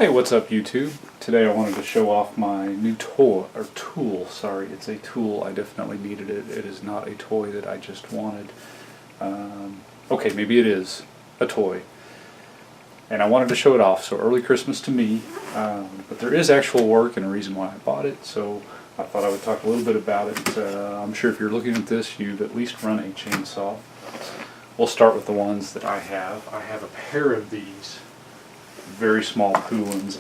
Hey, what's up YouTube? Today I wanted to show off my new tool, sorry, it's a tool. I definitely needed it. It is not a toy that I just wanted. Okay, maybe it is a toy. And I wanted to show it off, so early Christmas to me. But there is actual work and a reason why I bought it, so I thought I would talk a little bit about it. I'm sure if you're looking at this, you've at least run a chainsaw. We'll start with the ones that I have. I have a pair of these very small Poolins,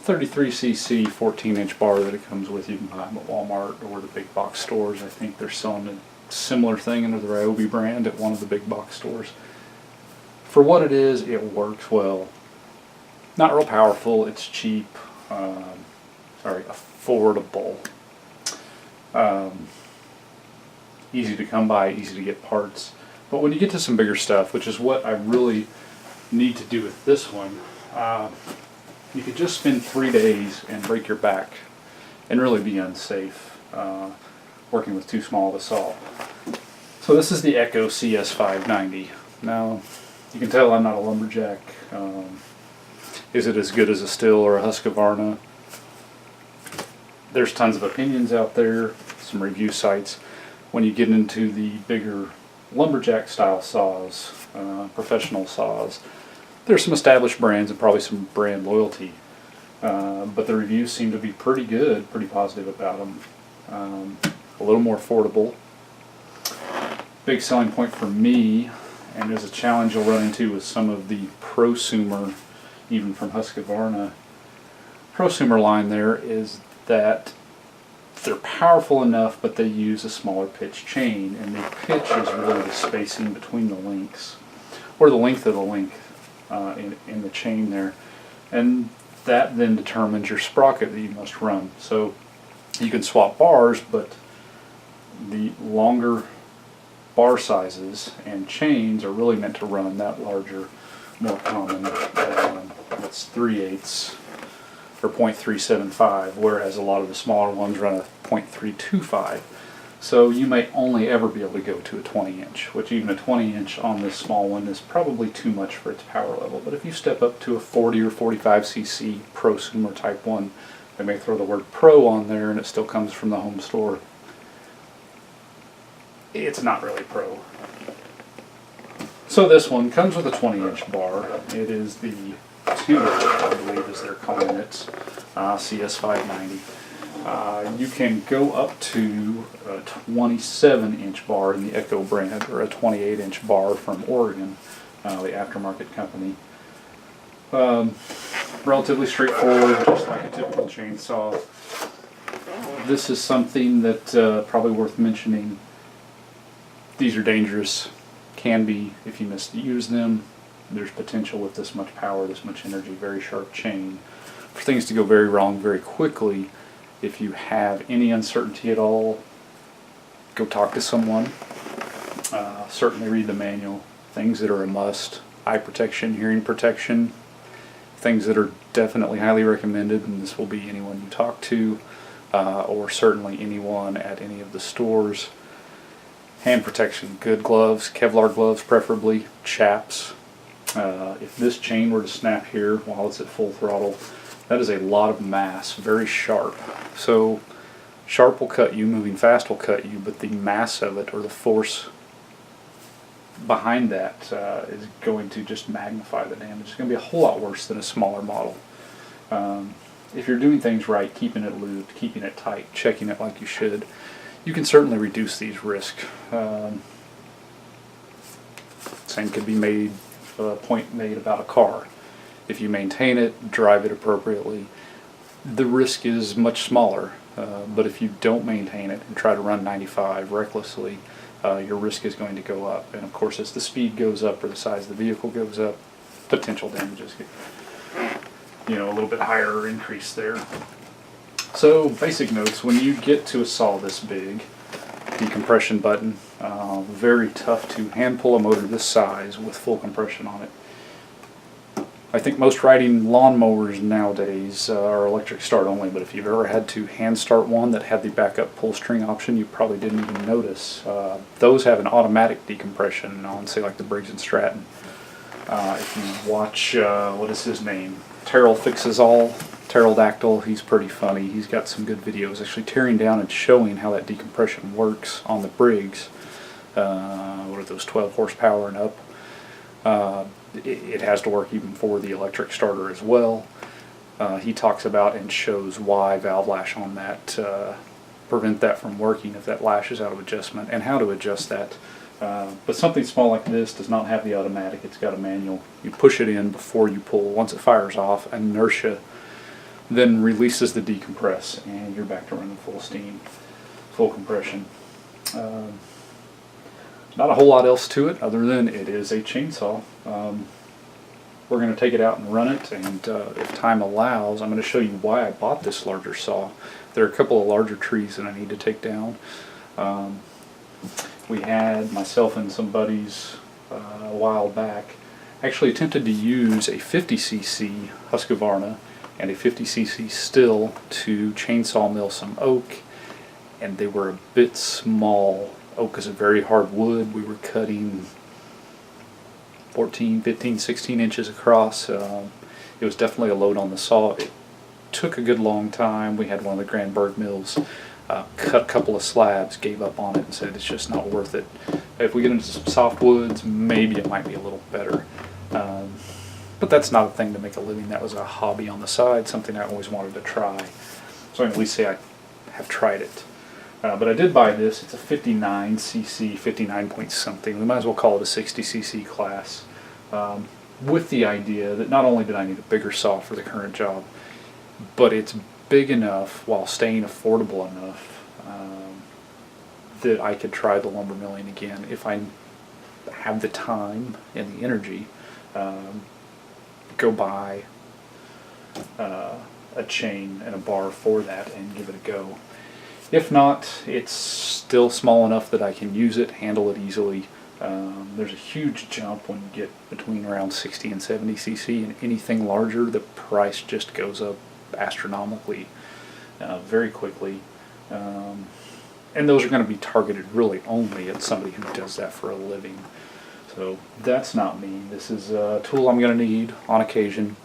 33cc 14-inch bar that it comes with. You can buy them at Walmart or the big box stores. I think they're selling a similar thing under the Ryobi brand at one of the big box stores. For what it is, it works well. Not real powerful, it's cheap, affordable. Easy to come by, easy to get parts. But when you get to some bigger stuff, which is what I really need to do with this one, you could just spend 3 days and break your back and really be unsafe working with too small of a saw. So this is the Echo CS-590. Now, you can tell I'm not a lumberjack. Is it as good as a Stihl or a Husqvarna? There's tons of opinions out there, some review sites. When you get into the bigger lumberjack style saws, professional saws, there's some established brands and probably some brand loyalty, but the reviews seem to be pretty good, pretty positive about them. A little more affordable. Big selling point for me, and there's a challenge you'll run into with some of the prosumer, even from Husqvarna prosumer line there, is that they're powerful enough, but they use a smaller pitch chain, and the pitch is really the spacing between the links, or the length of the link in the chain there, and that then determines your sprocket that you must run. So you can swap bars, but the longer bar sizes and chains are really meant to run that larger, more common, that's 3/8 or 0.375, whereas a lot of the smaller ones run a 0.325. So you may only ever be able to go to a 20-inch, which even a 20-inch on this small one is probably too much for its power level. But if you step up to a 40 or 45cc prosumer type one, they may throw the word pro on there and it still comes from the home store. It's not really pro. So this one comes with a 20-inch bar. It is the Tudor, I believe is they're calling it, CS-590. You can go up to a 27-inch bar in the Echo brand, or a 28-inch bar from Oregon, the aftermarket company. Relatively straightforward, just like a typical chainsaw. This is something that probably worth mentioning. These are dangerous, can be if you misuse them. There's potential with this much power, this much energy, very sharp chain, for things to go very wrong very quickly. If you have any uncertainty at all, go talk to someone. Certainly read the manual. Things that are a must: eye protection, hearing protection. Things that are definitely highly recommended, and this will be anyone you talk to, or certainly anyone at any of the stores. Hand protection, good gloves, Kevlar gloves preferably, chaps. If this chain were to snap here while it's at full throttle, that is a lot of mass, very sharp. So sharp will cut you, moving fast will cut you, but the mass of it, or the force behind that, is going to just magnify the damage. It's going to be a whole lot worse than a smaller model. If you're doing things right, keeping it lubed, keeping it tight, checking it like you should, you can certainly reduce these risks. Same could be made, point made about a car. If you maintain it, drive it appropriately, the risk is much smaller. But if you don't maintain it and try to run 95 recklessly, your risk is going to go up. And of course, as the speed goes up or the size of the vehicle goes up, potential damages get, a little bit higher or increase there. So basic notes: when you get to a saw this big, decompression button, very tough to hand pull a motor this size with full compression on it. I think most riding lawnmowers nowadays are electric start only, but if you've ever had to hand start one that had the backup pull string option, you probably didn't even notice. Those have an automatic decompression on, say, like the Briggs & Stratton. If you watch, what is his name? Terrell Fixes All, Pterodactyl. He's pretty funny. He's got some good videos actually tearing down and showing how that decompression works on the Briggs. What are those, 12 horsepower and up? It has to work even for the electric starter as well. He talks about and shows why valve lash on that prevent that from working if that lash is out of adjustment, and how to adjust that. But something small like this does not have the automatic, it's got a manual. You push it in before you pull. Once it fires off, inertia then releases the decompress, and you're back to running full steam, full compression. Not a whole lot else to it other than it is a chainsaw. We're going to take it out and run it, and if time allows, I'm going to show you why I bought this larger saw. There are a couple of larger trees that I need to take down. We had, myself and some buddies a while back, actually attempted to use a 50cc Husqvarna and a 50cc still to chainsaw mill some oak, and they were a bit small. Oak is a very hard wood. We were cutting 14, 15, 16 inches across. It was definitely a load on the saw. It took a good long time. We had one of the Grandberg mills cut a couple of slabs, gave up on it, and said it's just not worth it. If we get into some soft woods, maybe it might be a little better. But that's not a thing to make a living. That was a hobby on the side, something I always wanted to try. So I can at least say I have tried it. But I did buy this. It's a 59cc, 59 point something. We might as well call it a 60cc class. With the idea that not only did I need a bigger saw for the current job, but it's big enough while staying affordable enough that I could try the lumber milling again if I have the time and the energy. Go buy a chain and a bar for that and give it a go. If not, it's still small enough that I can use it, handle it easily. There's a huge jump when you get between around 60 and 70cc, and anything larger, the price just goes up astronomically very quickly. And those are going to be targeted really only at somebody who does that for a living. So that's not me. This is a tool I'm going to need on occasion,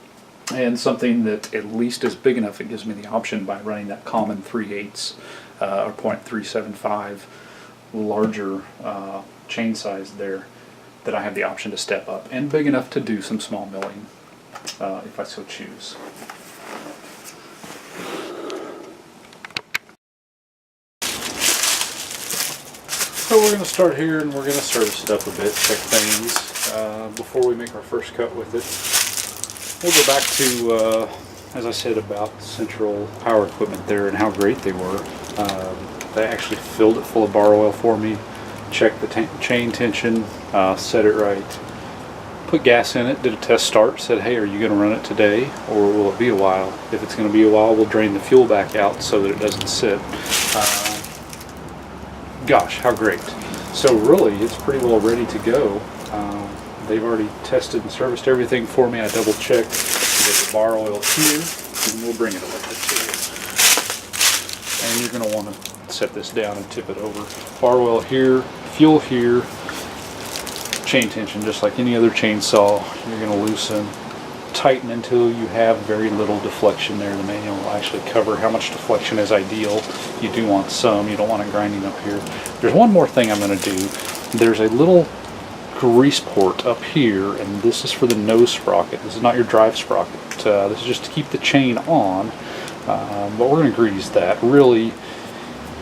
and something that at least is big enough it gives me the option by running that common 3/8 or .375 larger chain size there, that I have the option to step up, and big enough to do some small milling if I so choose. So we're going to start here, and we're going to service it up a bit, check things before we make our first cut with it. We'll go back to, as I said, about Central Power Equipment there and how great they were. They actually filled it full of bar oil for me, checked the chain tension, set it right, put gas in it, did a test start, said, hey, are you going to run it today or will it be a while? If it's going to be a while, we'll drain the fuel back out so that it doesn't sit. Gosh, how great. So really, it's pretty well ready to go. They've already tested and serviced everything for me. I double checked. We get the bar oil here, and we'll bring it a little bit to you. And you're going to want to set this down and tip it over. Bar oil here, fuel here, chain tension, just like any other chainsaw. You're going to loosen, tighten until you have very little deflection there. The manual will actually cover how much deflection is ideal. You do want some, you don't want it grinding up here. There's one more thing I'm going to do. There's a little grease port up here, and this is for the nose sprocket. This is not your drive sprocket. This is just to keep the chain on, but we're going to grease that. Really,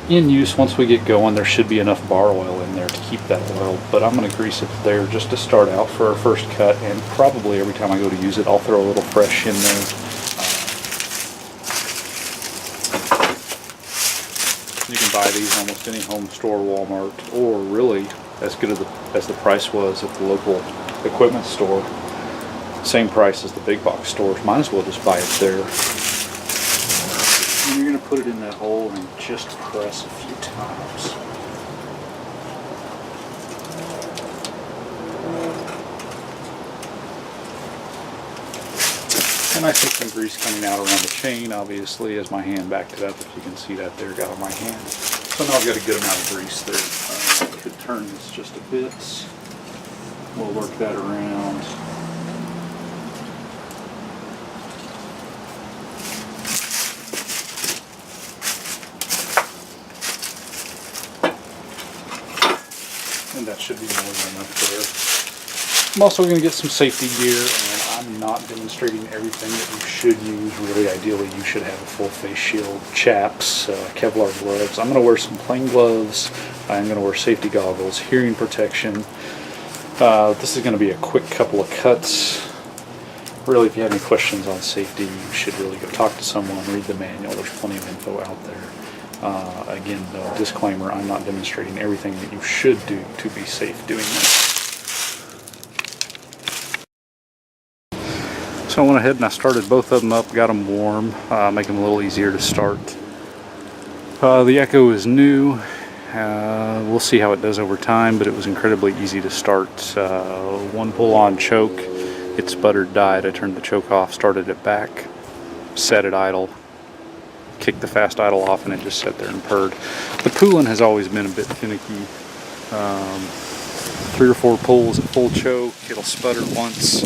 in use, once we get going, there should be enough bar oil in there to keep that oil, but I'm going to grease it there just to start out for our first cut, and probably every time I go to use it, I'll throw a little fresh in there. You can buy these in almost any home store, Walmart, or really, as good as the price was at the local equipment store, same price as the big box stores. Might as well just buy it there. And you're going to put it in that hole and just press a few times. And I see some grease coming out around the chain, obviously, as my hand backed it up. If you can see that there, got on my hand. So now I've got a good amount of grease there. I could turn this just a bit. We'll work that around. should be more than enough there. I'm also going to get some safety gear, and I'm not demonstrating everything that you should use. Really, ideally, you should have a full face shield, chaps, Kevlar gloves. I'm going to wear some plain gloves. I'm going to wear safety goggles, hearing protection. This is going to be a quick couple of cuts. Really, if you have any questions on safety, you should really go talk to someone, read the manual. There's plenty of info out there. Again, though, disclaimer, I'm not demonstrating everything that you should do to be safe doing this. So I went ahead and I started both of them up, got them warm, make them a little easier to start. The Echo is new. We'll see how it does over time, but it was incredibly easy to start. One pull-on choke, it sputtered, died. I turned the choke off, started it back, set it idle, kicked the fast idle off, and it just sat there and purred. The coolant has always been a bit finicky. 3 or 4 pulls at full choke, it'll sputter once.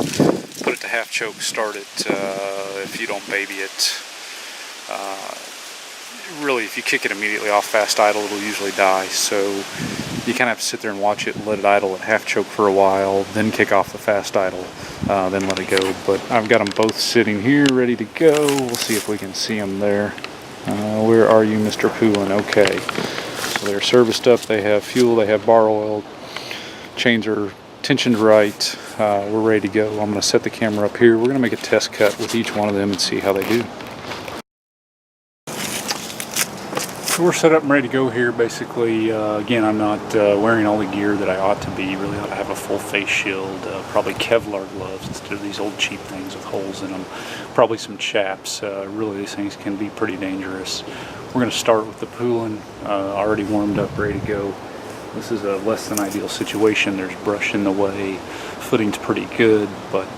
Put it to half choke, start it. If you don't baby it, really, if you kick it immediately off fast idle, it'll usually die. So you kind of have to sit there and watch it and let it idle at half choke for a while, then kick off the fast idle, then let it go. But I've got them both sitting here ready to go. We'll see if we can see them there. Where are you, Mr. Poulin? Okay. So they're serviced up, they have fuel, they have bar oil, chains are tensioned right, we're ready to go. I'm going to set the camera up here. We're going to make a test cut with each one of them and see how they do. So we're set up and ready to go here. Basically, again, I'm not wearing all the gear that I ought to be. Really ought to have a full face shield, probably Kevlar gloves instead of these old cheap things with holes in them, probably some chaps. Really, these things can be pretty dangerous. We're going to start with the Poulin, already warmed up, ready to go. This is a less than ideal situation. There's brush in the way, footing's pretty good, but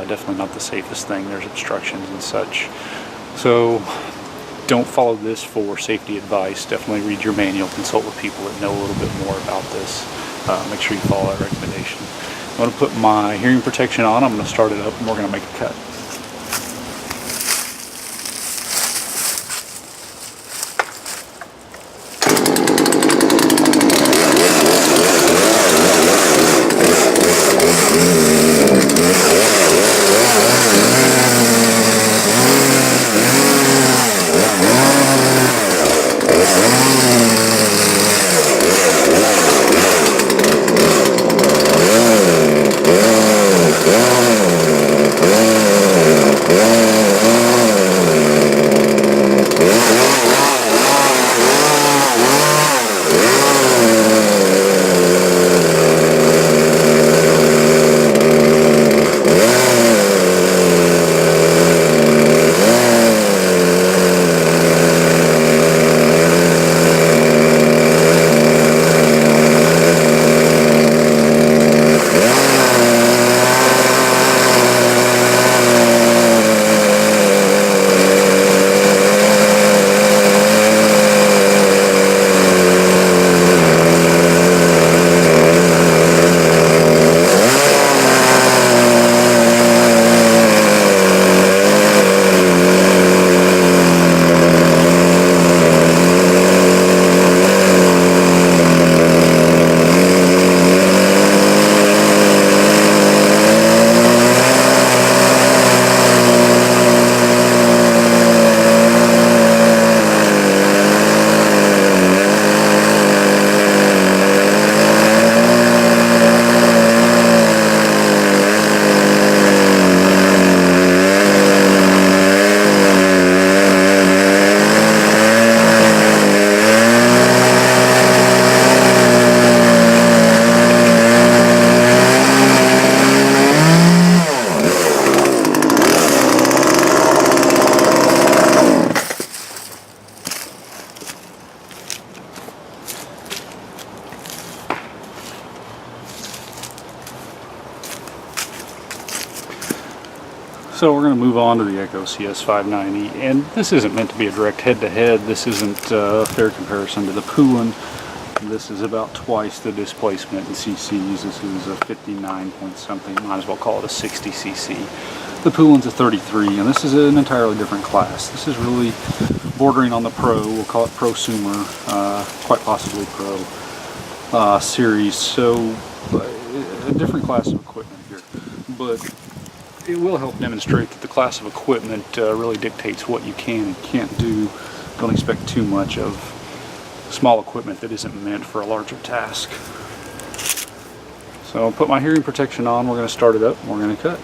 definitely not the safest thing. There's obstructions and such. So don't follow this for safety advice. Definitely read your manual, consult with people that know a little bit more about this. Make sure you follow that recommendation. I'm going to put my hearing protection on. I'm going to start it up and we're going to make a cut. So we're going to move on to the Echo CS-590, and this isn't meant to be a direct head-to-head. This isn't a fair comparison to the Poulin. This is about twice the displacement in cc's. This is a 59 point something, might as well call it a 60 cc. The Poulin's a 33, and this is an entirely different class. This is really bordering on the pro, we'll call it prosumer, quite possibly pro series. So a different class of equipment here, but it will help demonstrate that the class of equipment really dictates what you can and can't do. Don't expect too much of small equipment that isn't meant for a larger task. So I'll put my hearing protection on, we're going to start it up, and we're going to cut.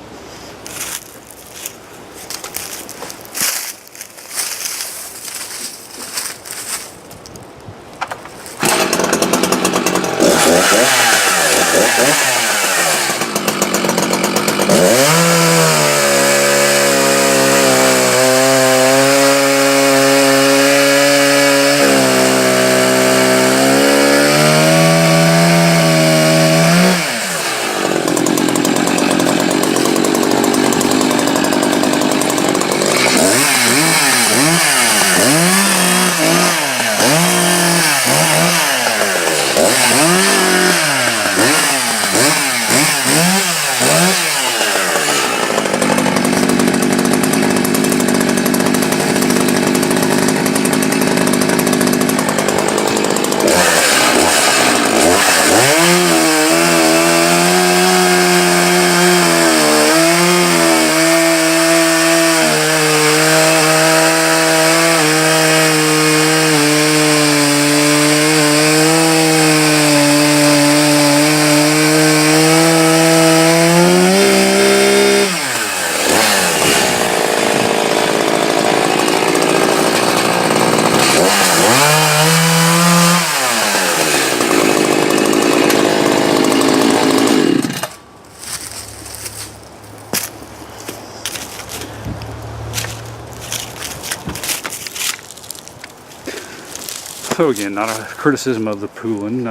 So again, not a criticism of the Poulin,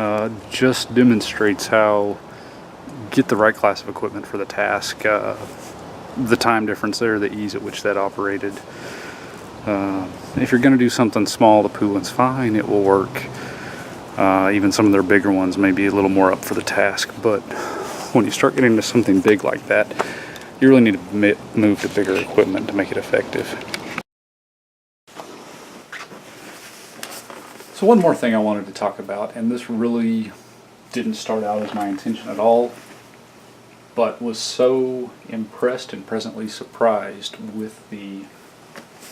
just demonstrates how get the right class of equipment for the task, the time difference there, the ease at which that operated. If you're going to do something small, the Poulin's fine, it will work. Even some of their bigger ones may be a little more up for the task, but when you start getting into something big like that, you really need to move to bigger equipment to make it effective. So one more thing I wanted to talk about, and this really didn't start out as my intention at all, but was so impressed and presently surprised with the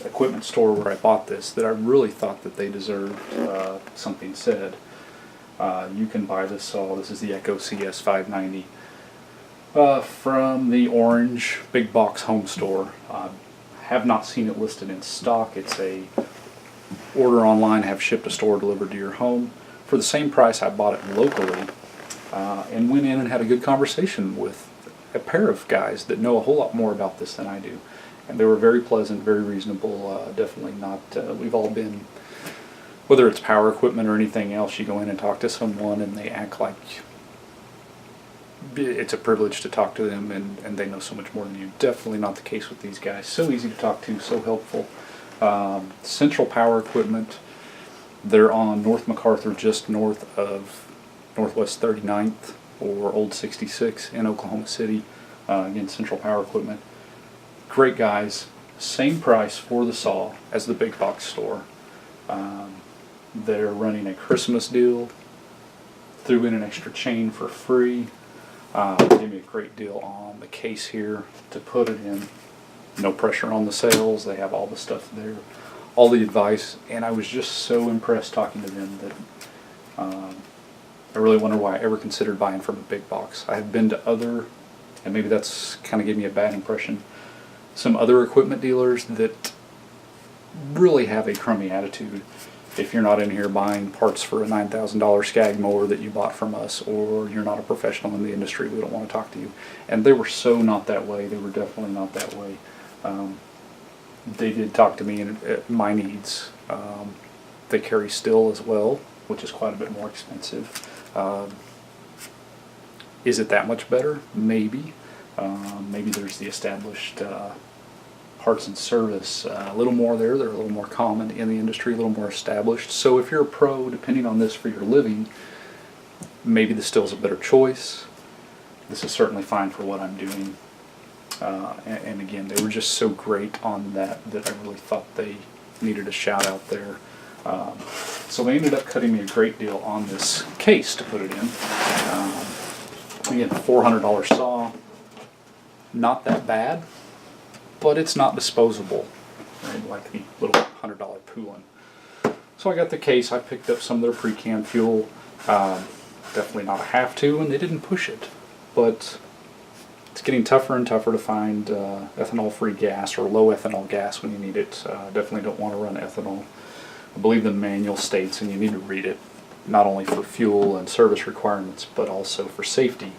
equipment store where I bought this that I really thought that they deserved something said. You can buy this saw. This is the Echo CS-590 from the Orange Big Box Home Store. Have not seen it listed in stock. It's a order online, have shipped to store, delivered to your home. For the same price I bought it locally, and went in and had a good conversation with a pair of guys that know a whole lot more about this than I do. And they were very pleasant, very reasonable, definitely not, we've all been, whether it's power equipment or anything else, you go in and talk to someone and they act like it's a privilege to talk to them and they know so much more than you. Definitely not the case with these guys. So easy to talk to, so helpful. Central Power Equipment, they're on North MacArthur, just north of Northwest 39th or Old 66 in Oklahoma City. Again, Central Power Equipment. Great guys, same price for the saw as the big box store. They're running a Christmas deal, threw in an extra chain for free. Gave me a great deal on the case here to put it in. No pressure on the sales, they have all the stuff there, all the advice, and I was just so impressed talking to them that I really wonder why I ever considered buying from a big box. I have been to other, and maybe that's kind of gave me a bad impression, some other equipment dealers that really have a crummy attitude. If you're not in here buying parts for a $9,000 Skag mower that you bought from us, or you're not a professional in the industry, we don't want to talk to you. And they were so not that way. They were definitely not that way. They did talk to me at my needs. They carry steel as well, which is quite a bit more expensive. Is it that much better? Maybe. Maybe there's the established parts and service, a little more there. They're a little more common in the industry, a little more established. So if you're a pro, depending on this for your living, maybe the still's a better choice. This is certainly fine for what I'm doing. And again, they were just so great on that I really thought they needed a shout out there. So they ended up cutting me a great deal on this case to put it in. Again, $400 saw, not that bad, but it's not disposable, right? Like the little $100 Poolin. So I got the case. I picked up some of their pre-canned fuel. Definitely not a have to, and they didn't push it. But it's getting tougher and tougher to find ethanol-free gas or low ethanol gas when you need it. Definitely don't want to run ethanol. I believe the manual states, and you need to read it, not only for fuel and service requirements, but also for safety.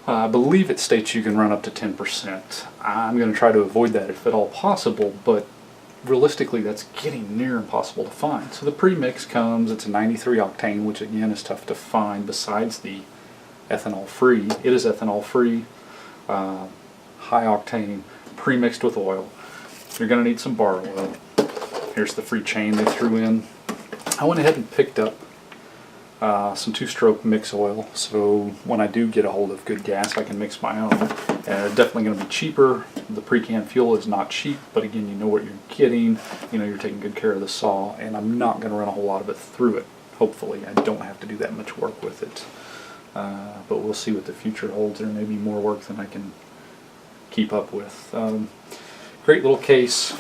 I believe it states you can run up to 10%. I'm going to try to avoid that if at all possible, but realistically that's getting near impossible to find. So the premix comes, it's a 93 octane, which again is tough to find besides the ethanol free. It is ethanol free, high octane, premixed with oil. You're going to need some bar oil. Here's the free chain they threw in. I went ahead and picked up some two-stroke mix oil, so when I do get a hold of good gas I can mix my own. Definitely going to be cheaper. The pre-canned fuel is not cheap, but again, you know what you're getting. You know you're taking good care of the saw, and I'm not going to run a whole lot of it through it. Hopefully I don't have to do that much work with it, but we'll see what the future holds. There may be more work than I can keep up with. Great little case.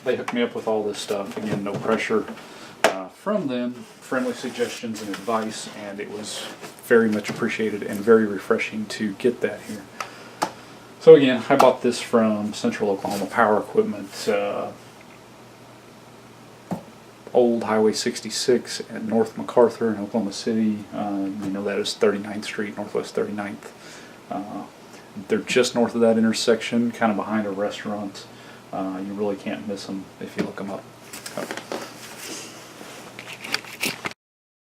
They hooked me up with all this stuff. Again, no pressure from them, friendly suggestions and advice, and it was very much appreciated and very refreshing to get that here. So again, I bought this from Central Oklahoma Power Equipment, old Highway 66 at North MacArthur in Oklahoma City. You know that is 39th Street, Northwest 39th. They're just north of that intersection, kind of behind a restaurant. You really can't miss them if you look them up.